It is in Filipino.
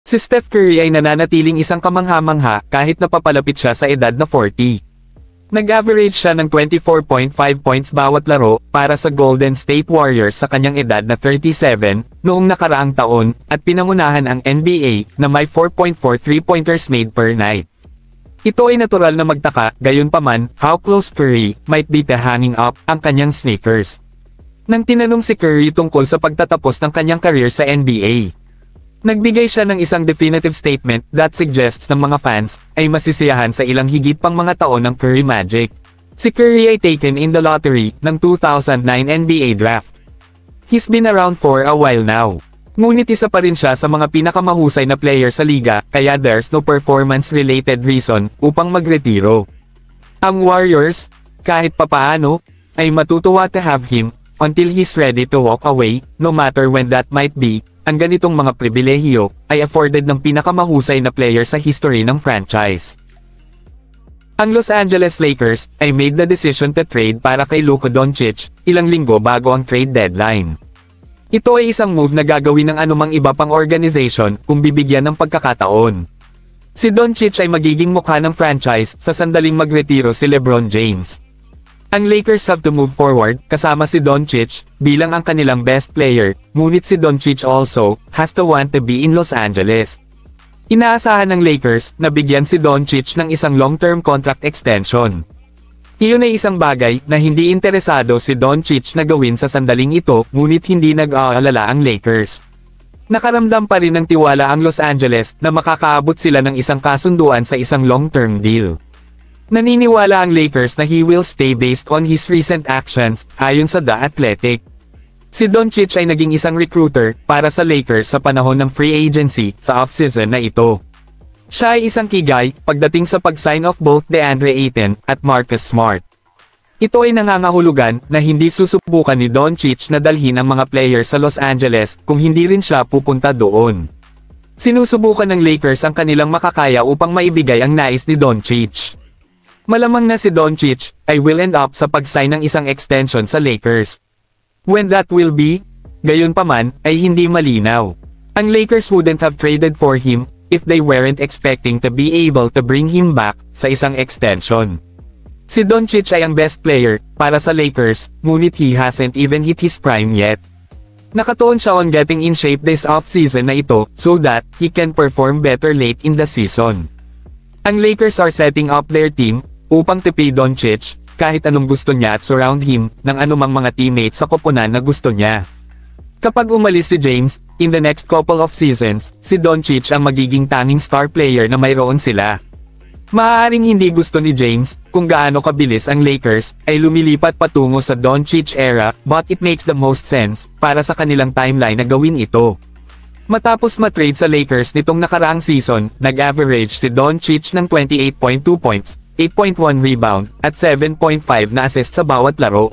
Si Steph Curry ay nananatiling isang kamangha-mangha kahit napapalapit siya sa edad na 40. Nag-average siya ng 24.5 points bawat laro para sa Golden State Warriors sa kanyang edad na 37 noong nakaraang taon at pinangunahan ang NBA na may 4.4 3-pointers made per night. Ito ay natural na magtaka, gayunpaman, how close Curry might be to hanging up ang kanyang sneakers. Nang tinanong si Curry tungkol sa pagtatapos ng kanyang career sa NBA, nagbigay siya ng isang definitive statement that suggests ng mga fans ay masisiyahan sa ilang higit pang mga taon ng Curry Magic. Si Curry ay taken in the lottery ng 2009 NBA Draft. He's been around for a while now. Ngunit isa pa rin siya sa mga pinakamahusay na player sa liga, kaya there's no performance-related reason upang magretiro. Ang Warriors, kahit papaano, ay matutuwa to have him until he's ready to walk away, no matter when that might be. Ang ganitong mga pribilehiyo ay afforded ng pinakamahusay na player sa history ng franchise. Ang Los Angeles Lakers ay made the decision to trade para kay Luka Doncic ilang linggo bago ang trade deadline. Ito ay isang move na gagawin ng anumang iba pang organization kung bibigyan ng pagkakataon. Si Doncic ay magiging mukha ng franchise sa sandaling magretiro si LeBron James. Ang Lakers have to move forward kasama si Doncic bilang ang kanilang best player, ngunit si Doncic also has to want to be in Los Angeles. Inaasahan ng Lakers na bigyan si Doncic ng isang long-term contract extension. Iyon ay isang bagay na hindi interesado si Doncic na gawin sa sandaling ito, ngunit hindi nag-aalala ang Lakers. Nakaramdam pa rin ng tiwala ang Los Angeles na makakaabot sila ng isang kasunduan sa isang long-term deal. Naniniwala ang Lakers na he will stay based on his recent actions, ayon sa The Athletic. Si Doncic ay naging isang recruiter para sa Lakers sa panahon ng free agency sa offseason na ito. Siya ay isang kigay pagdating sa pag-sign off both DeAndre Ayton at Marcus Smart. Ito ay nangangahulugan na hindi susubukan ni Doncic na dalhin ang mga player sa Los Angeles kung hindi rin siya pupunta doon. Sinusubukan ng Lakers ang kanilang makakaya upang maibigay ang nais ni Doncic. Malamang na si Doncic ay will end up sa pag-sign ng isang extension sa Lakers. When that will be, gayunpaman, ay hindi malinaw. Ang Lakers wouldn't have traded for him if they weren't expecting to be able to bring him back sa isang extension. Si Doncic ay ang best player para sa Lakers, ngunit he hasn't even hit his prime yet. Nakatuon siya on getting in shape this offseason na ito so that he can perform better late in the season. Ang Lakers are setting up their team upang tupi Doncic kahit anong gusto niya at surround him ng anumang mga teammates sa koponan na gusto niya. Kapag umalis si James, in the next couple of seasons, si Doncic ang magiging tanging star player na mayroon sila. Maaaring hindi gusto ni James kung gaano kabilis ang Lakers ay lumilipat patungo sa Doncic era, but it makes the most sense para sa kanilang timeline na gawin ito. Matapos matrade sa Lakers nitong nakaraang season, nag-average si Doncic ng 28.2 points, 8.1 rebound, at 7.5 na assist sa bawat laro.